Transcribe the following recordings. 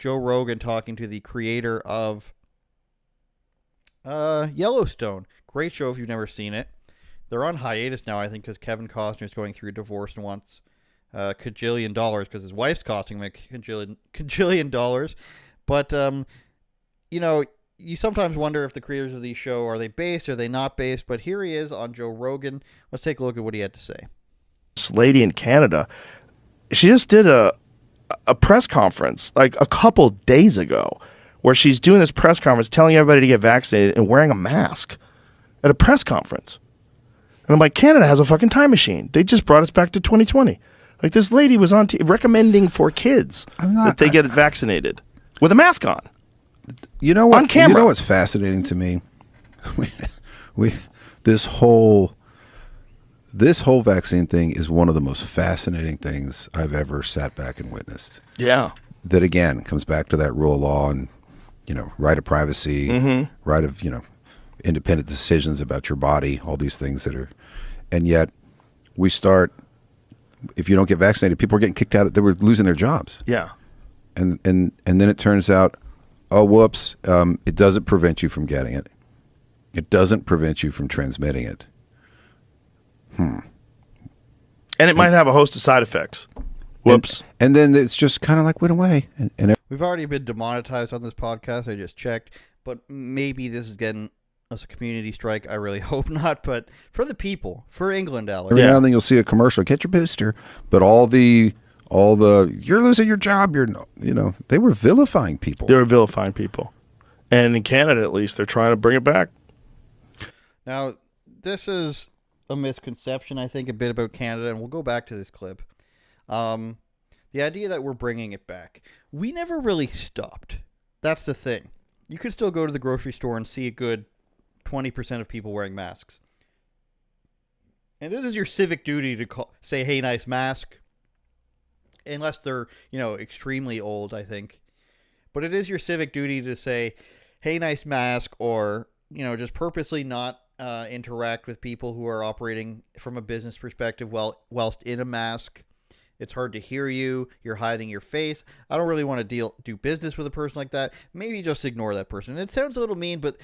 Joe Rogan talking to the creator of Yellowstone. Great show if you've never seen it. They're on hiatus now, I think, because Kevin Costner's going through a divorce and wants $1 $4 because his wife's costing him a $1 $4. But, you sometimes wonder if the creators of these show, are they based, are they not based? But here he is on Joe Rogan. Let's take a look at what he had to say. This lady in Canada, she just did a press conference like a couple days ago where she's doing this press conference telling everybody to get vaccinated and wearing a mask at a press conference. And I'm like, Canada has a fucking time machine. They just brought us back to 2020. Like, this lady was on recommending for kids that they get vaccinated with a mask on. You know what? On camera. You know what's fascinating to me? This whole vaccine thing is one of the most fascinating things I've ever sat back and witnessed. Yeah. That again comes back to that rule of law and right of privacy, right of independent decisions about your body, all these things that are, and yet we start. If you don't get vaccinated, people are getting kicked out. They were losing their jobs. Yeah. And then it turns out, oh, whoops, it doesn't prevent you from getting it. It doesn't prevent you from transmitting it. And it might have a host of side effects. Whoops. And then it's just kind of like went away. And We've already been demonetized on this podcast. I just checked. But maybe this is getting us a community strike. I really hope not. But for the people, for England, Alex. every now and then you'll see a commercial, get your booster. But all the you're losing your job. They were vilifying people. They were vilifying people. And in Canada, at least, they're trying to bring it back. Now, this is a misconception, I think, a bit about Canada, and we'll go back to this clip. The idea that we're bringing it back. We never really stopped. That's the thing. You could still go to the grocery store and see a good 20% of people wearing masks. And it is your civic duty to say, hey, nice mask. Unless they're, extremely old, I think. But it is your civic duty to say, hey, nice mask, or, just purposely not interact with people who are operating from a business perspective whilst in a mask. It's hard to hear you. You're hiding your face. I don't really want to do business with a person like that. Maybe just ignore that person. It sounds a little mean, but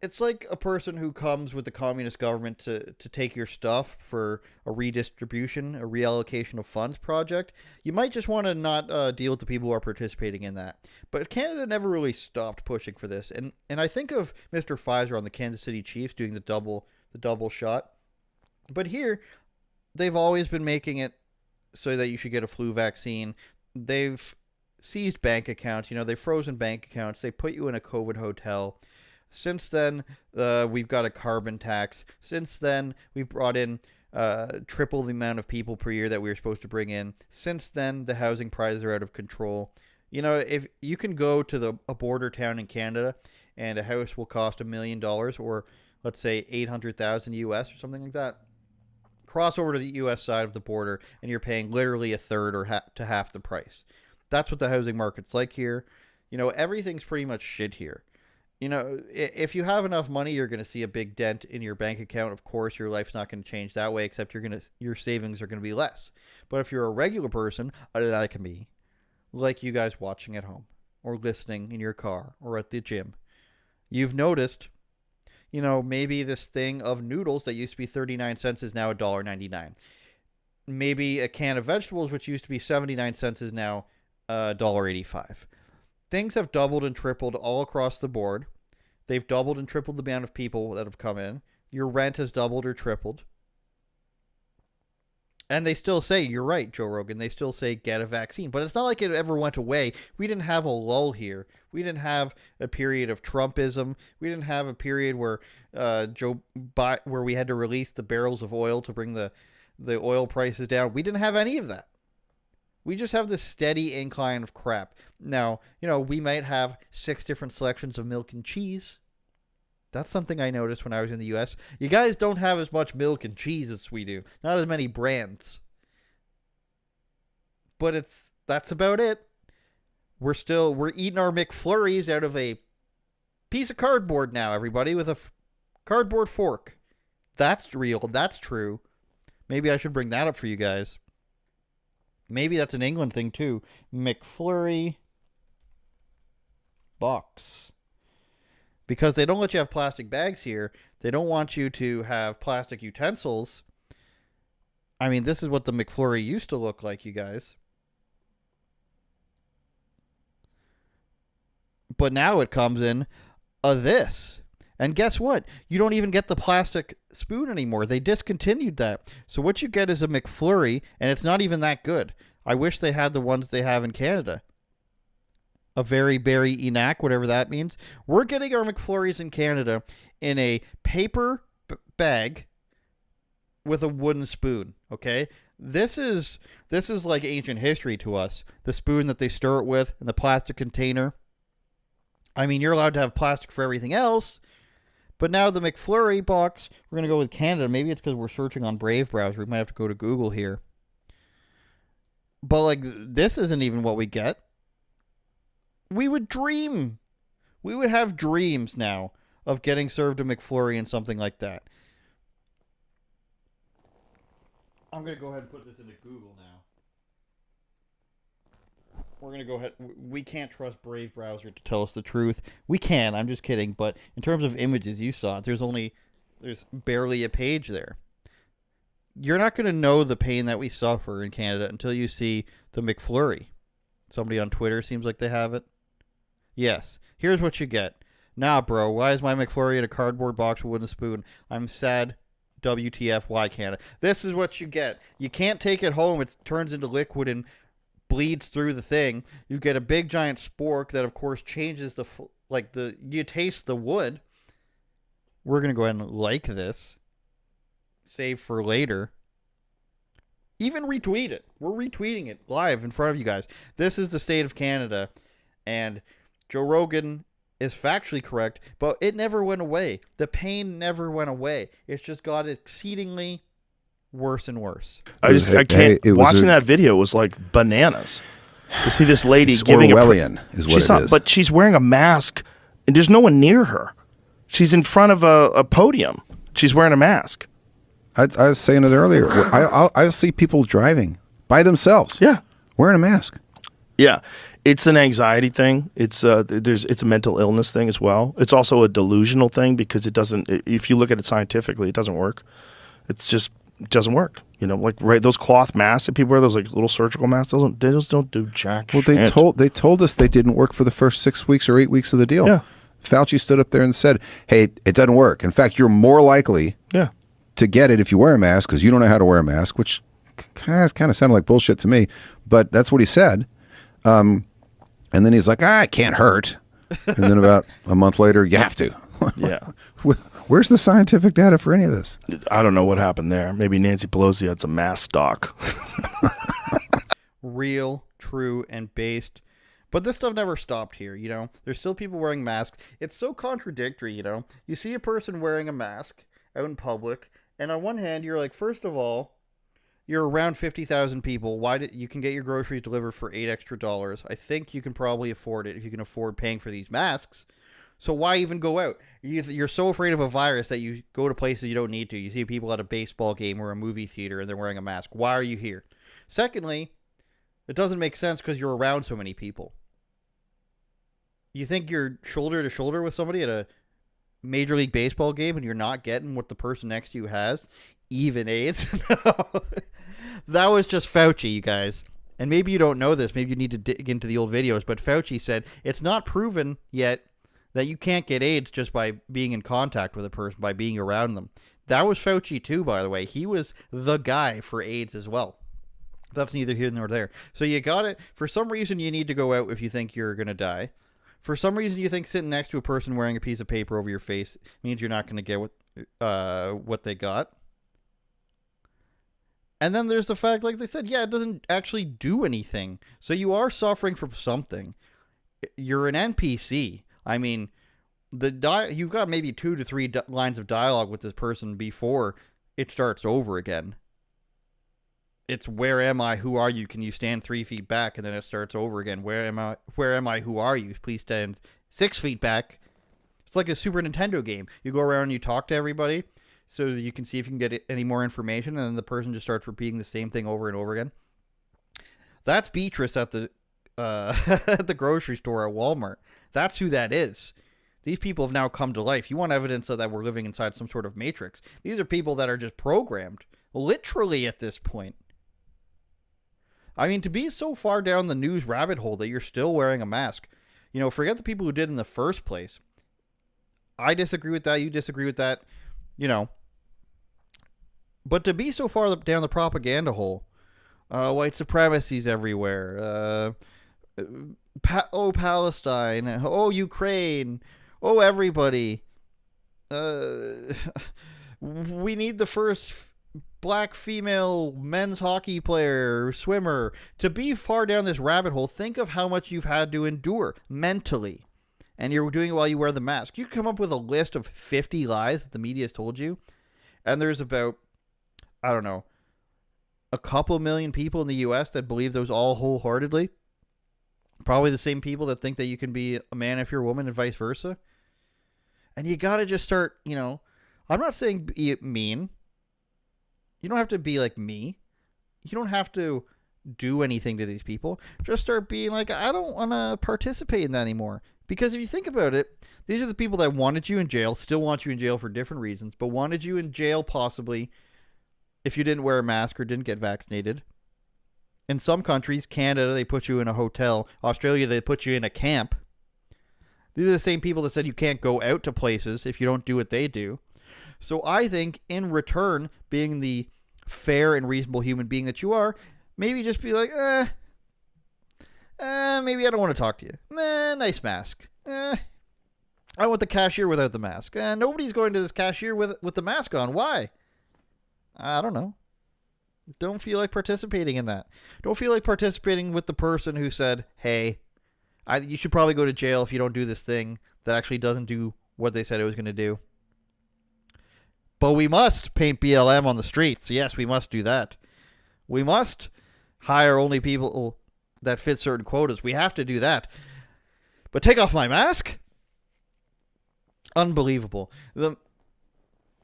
it's like a person who comes with the communist government to take your stuff for a redistribution, a reallocation of funds project. You might just want to not deal with the people who are participating in that. But Canada never really stopped pushing for this. And I think of Mr. Pfizer on the Kansas City Chiefs doing the double shot. But here, they've always been making it so that you should get a flu vaccine. They've seized bank accounts. They've frozen bank accounts. They put you in a COVID hotel. Since then, we've got a carbon tax. Since then, we've brought in triple the amount of people per year that we were supposed to bring in. Since then, the housing prices are out of control. If you can go to a border town in Canada and a house will cost $1 million, or let's say 800,000 US or something like that, cross over to the US side of the border and you're paying literally a third or to half the price. That's what the housing market's like here. Everything's pretty much shit here. If you have enough money, you're going to see a big dent in your bank account. Of course, your life's not going to change that way, except your savings are going to be less. But if you're a regular person, like me, like you guys watching at home or listening in your car or at the gym, you've noticed, maybe this thing of noodles that used to be 39 cents is now $1.99. Maybe a can of vegetables, which used to be 79 cents, is now $1.85. Things have doubled and tripled all across the board. They've doubled and tripled the amount of people that have come in. Your rent has doubled or tripled. And they still say, you're right, Joe Rogan, they still say get a vaccine. But it's not like it ever went away. We didn't have a lull here. We didn't have a period of Trumpism. We didn't have a period where where we had to release the barrels of oil to bring the oil prices down. We didn't have any of that. We just have this steady incline of crap. Now, we might have 6 different selections of milk and cheese. That's something I noticed when I was in the U.S. You guys don't have as much milk and cheese as we do. Not as many brands. But that's about it. We're eating our McFlurries out of a piece of cardboard now, everybody, with a cardboard fork. That's real. That's true. Maybe I should bring that up for you guys. Maybe that's an England thing too. McFlurry box. Because they don't let you have plastic bags here. They don't want you to have plastic utensils. I mean, this is what the McFlurry used to look like, you guys. But now it comes in this. And guess what? You don't even get the plastic spoon anymore. They discontinued that. So what you get is a McFlurry, and it's not even that good. I wish they had the ones they have in Canada. A very berry enac, whatever that means. We're getting our McFlurries in Canada in a paper bag with a wooden spoon, okay? This is like ancient history to us. The spoon that they stir it with and the plastic container. I mean, you're allowed to have plastic for everything else, but now the McFlurry box, we're going to go with Canada. Maybe it's because we're searching on Brave browser. We might have to go to Google here. But, like, this isn't even what we get. We would dream. We would have dreams now of getting served a McFlurry and something like that. I'm going to go ahead and put this into Google now. We're going to go ahead. We can't trust Brave browser to tell us the truth. We can. I'm just kidding. But in terms of images, you saw it. There's barely a page there. You're not going to know the pain that we suffer in Canada until you see the McFlurry. Somebody on Twitter seems like they have it. Yes. Here's what you get. Nah, bro. Why is my McFlurry in a cardboard box with a wooden spoon? I'm sad. WTF, why Canada? This is what you get. You can't take it home. It turns into liquid and bleeds through the thing. You get a big giant spork that, of course, changes you taste the wood. We're going to go ahead and like this. Save for later. Even retweet it. We're retweeting it live in front of you guys. This is the state of Canada. And Joe Rogan is factually correct, but it never went away. The pain never went away. It's just got exceedingly worse and worse. I can't. Watching that video was like bananas. To see this lady giving Orwellian is what it is. But she's wearing a mask, and there's no one near her. She's in front of a podium. She's wearing a mask. I was saying it earlier. I see people driving by themselves. Yeah, wearing a mask. Yeah, it's an anxiety thing. It's a mental illness thing as well. It's also a delusional thing because it doesn't. If you look at it scientifically, it doesn't work. It doesn't work. You know, like those cloth masks that people wear, those like little surgical masks. They just don't do jack shit. They told us they didn't work for the first 6 weeks or 8 weeks of the deal. Yeah. Fauci stood up there and said, "Hey, it doesn't work. In fact, you're more likely to get it if you wear a mask because you don't know how to wear a mask," which kind of sounded like bullshit to me. But that's what he said. And then he's like, it can't hurt. And then about a month later, you have to. Yeah. Where's the scientific data for any of this? I don't know what happened there. Maybe Nancy Pelosi had some mask stock. Real, true, and based. But this stuff never stopped here, you know? There's still people wearing masks. It's so contradictory, you know? You see a person wearing a mask out in public, and on one hand, you're like, first of all, you're around 50,000 people. You can get your groceries delivered for $8 extra. I think you can probably afford it if you can afford paying for these masks. So why even go out? You're so afraid of a virus that you go to places you don't need to. You see people at a baseball game or a movie theater and they're wearing a mask. Why are you here? Secondly, it doesn't make sense because you're around so many people. You think you're shoulder to shoulder with somebody at a Major League Baseball game and you're not getting what the person next to you has? Even AIDS? No. That was just Fauci, you guys. And maybe you don't know this. Maybe you need to dig into the old videos. But Fauci said it's not proven yet that you can't get AIDS just by being in contact with a person, by being around them. That was Fauci too, by the way. He was the guy for AIDS as well. That's neither here nor there. So you got it. For some reason, you need to go out if you think you're going to die. For some reason, you think sitting next to a person wearing a piece of paper over your face means you're not going to get what they got. And then there's the fact, like they said, it doesn't actually do anything. So you are suffering from something. You're an NPC. I mean, you've got maybe 2 to 3 lines of dialogue with this person before it starts over again. It's where am I? Who are you? Can you stand 3 feet back? And then it starts over again. Where am I? Where am I? Who are you? Please stand 6 feet back. It's like a Super Nintendo game. You go around and you talk to everybody so that you can see if you can get any more information, and then the person just starts repeating the same thing over and over again. That's Beatrice at the at the grocery store at Walmart. That's who that is. These people have now come to life. You want evidence of that we're living inside some sort of matrix. These are people that are just programmed, literally at this point. I mean, to be so far down the news rabbit hole that you're still wearing a mask, forget the people who did in the first place. I disagree with that. You disagree with that, But to be so far down the propaganda hole, white supremacy's everywhere. Palestine. Oh, Ukraine. Oh, everybody. We need the first black female men's hockey player, swimmer. To be far down this rabbit hole, think of how much you've had to endure mentally. And you're doing it while you wear the mask. You come up with a list of 50 lies that the media has told you. And there's about, I don't know, a couple million people in the U.S. that believe those all wholeheartedly. Probably the same people that think that you can be a man if you're a woman and vice versa. And you got to just start, I'm not saying be mean. You don't have to be like me. You don't have to do anything to these people. Just start being like, I don't want to participate in that anymore. Because if you think about it, these are the people that wanted you in jail, still want you in jail for different reasons, but wanted you in jail possibly if you didn't wear a mask or didn't get vaccinated. In some countries, Canada, they put you in a hotel. Australia, they put you in a camp. These are the same people that said you can't go out to places if you don't do what they do. So I think in return, being the fair and reasonable human being that you are, maybe just be like, maybe I don't want to talk to you. Nice mask. I want the cashier without the mask. Nobody's going to this cashier with the mask on. Why? I don't know. Don't feel like participating in that. Don't feel like participating with the person who said, hey, you should probably go to jail if you don't do this thing that actually doesn't do what they said it was going to do. But we must paint BLM on the streets. Yes, we must do that. We must hire only people that fit certain quotas. We have to do that. But take off my mask? Unbelievable.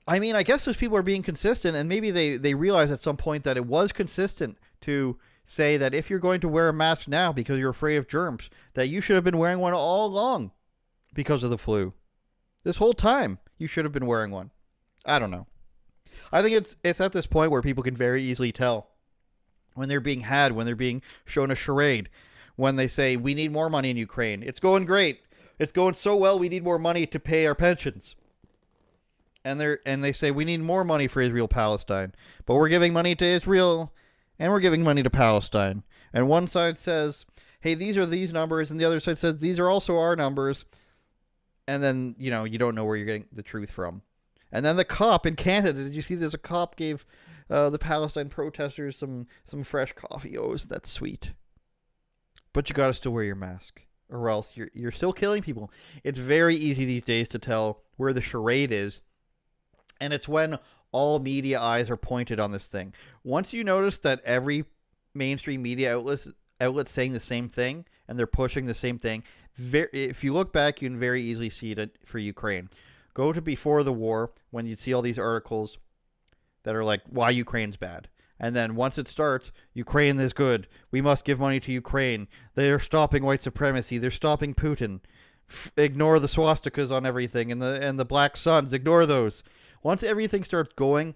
I guess those people are being consistent, and maybe they realize at some point that it was consistent to say that if you're going to wear a mask now because you're afraid of germs, that you should have been wearing one all along because of the flu. This whole time, you should have been wearing one. I don't know. I think it's at this point where people can very easily tell when they're being had, when they're being shown a charade, when they say, we need more money in Ukraine. It's going great. It's going so well, we need more money to pay our pensions. And they say, we need more money for Israel-Palestine. But we're giving money to Israel, and we're giving money to Palestine. And one side says, hey, these are these numbers, and the other side says, these are also our numbers. And then, you don't know where you're getting the truth from. And then the cop in Canada, did you see this? A cop gave the Palestine protesters some fresh coffee. Oh, that's sweet. But you got to still wear your mask, or else you're still killing people. It's very easy these days to tell where the charade is. And it's when all media eyes are pointed on this thing. Once you notice that every mainstream media outlet's saying the same thing, and they're pushing the same thing, if you look back, you can very easily see it for Ukraine. Go to before the war, when you'd see all these articles that are like, why Ukraine's bad. And then once it starts, Ukraine is good. We must give money to Ukraine. They're stopping white supremacy. They're stopping Putin. Ignore the swastikas on everything and the black suns. Ignore those. Once everything starts going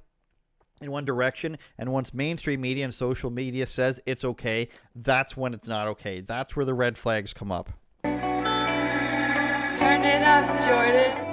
in one direction, and once mainstream media and social media says it's okay, that's when it's not okay. That's where the red flags come up. Turn it up, Jordan.